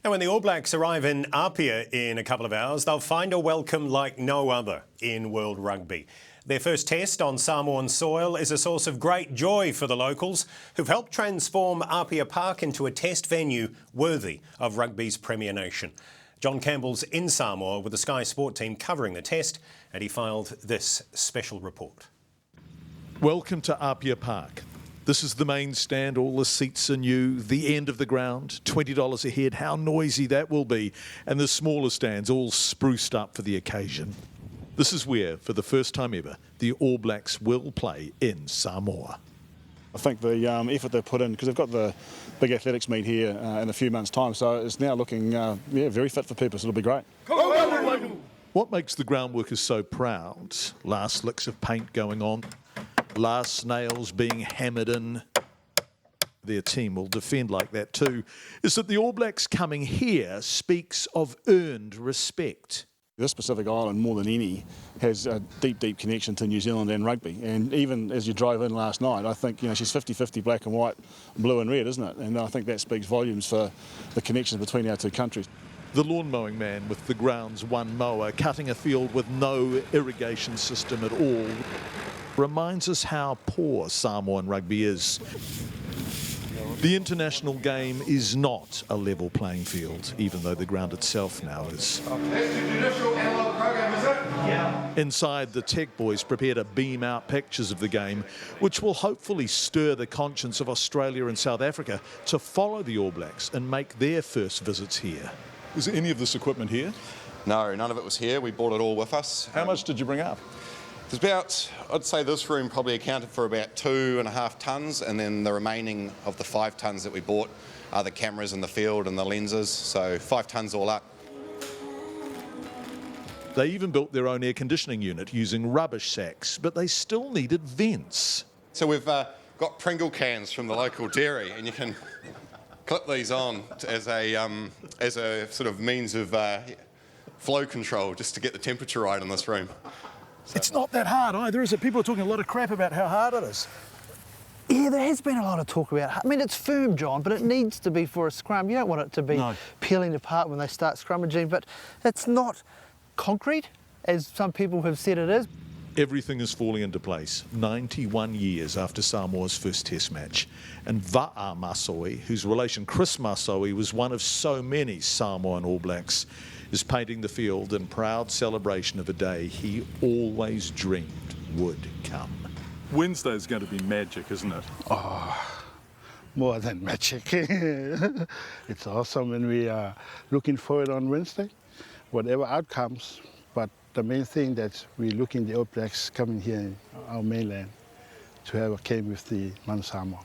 Now, when the All Blacks arrive in Apia in a couple of hours, they'll find a welcome like no other in world rugby. Their first test on Samoan soil is a source of great joy for the locals, who've helped transform Apia Park into a test venue worthy of rugby's premier nation. John Campbell's in Samoa with the Sky Sport team covering the test, and he filed this special report. Welcome to Apia Park. This is the main stand, all the seats are new, the end of the ground, $20 a head, how noisy that will be, and the smaller stands all spruced up for the occasion. This is where, for the first time ever, the All Blacks will play in Samoa. I think the effort they've put in, because they've got the big athletics meet here in a few months' time, so it's now looking very fit for purpose. It'll be great. What makes the groundworkers so proud? Last licks of paint going on, last nails being hammered in. Their team will defend like that too, is that the All Blacks coming here speaks of earned respect. This Pacific island, more than any, has a deep, deep connection to New Zealand and rugby. And even as you drove in last night, I think she's 50-50 black and white, blue and red, isn't it? And I think that speaks volumes for the connections between our two countries. The lawn mowing man with the ground's one mower, cutting a field with no irrigation system at all, reminds us how poor Samoan rugby is. The international game is not a level playing field, even though the ground itself now is. Inside, the tech boys prepare to beam out pictures of the game, which will hopefully stir the conscience of Australia and South Africa to follow the All Blacks and make their first visits here. Is any of this equipment here? No, none of it was here. We brought it all with us. How much did you bring up? There's about, I'd say this room probably accounted for about 2.5 tonnes, and then the remaining of the 5 tonnes that we bought are the cameras in the field and the lenses, so 5 tonnes all up. They even built their own air conditioning unit using rubbish sacks, but they still needed vents. So we've got Pringle cans from the local dairy, and you can clip these on as a sort of means of flow control, just to get the temperature right in this room. It's not that hard either, is it? People are talking a lot of crap about how hard it is. Yeah, there has been a lot of talk about it. I mean, it's firm, John, but it needs to be for a scrum. You don't want it to be peeling apart when they start scrummaging, but it's not concrete, as some people have said it is. Everything is falling into place 91 years after Samoa's first test match. And Va'a Masoe, whose relation Chris Masoe was one of so many Samoan All Blacks, is painting the field in proud celebration of a day he always dreamed would come. Wednesday's going to be magic, isn't it? Oh, more than magic. It's awesome, and we are looking forward on Wednesday, whatever outcomes. But the main thing that we're looking the All Blacks coming here in our mainland to have a game with the Man Samoa.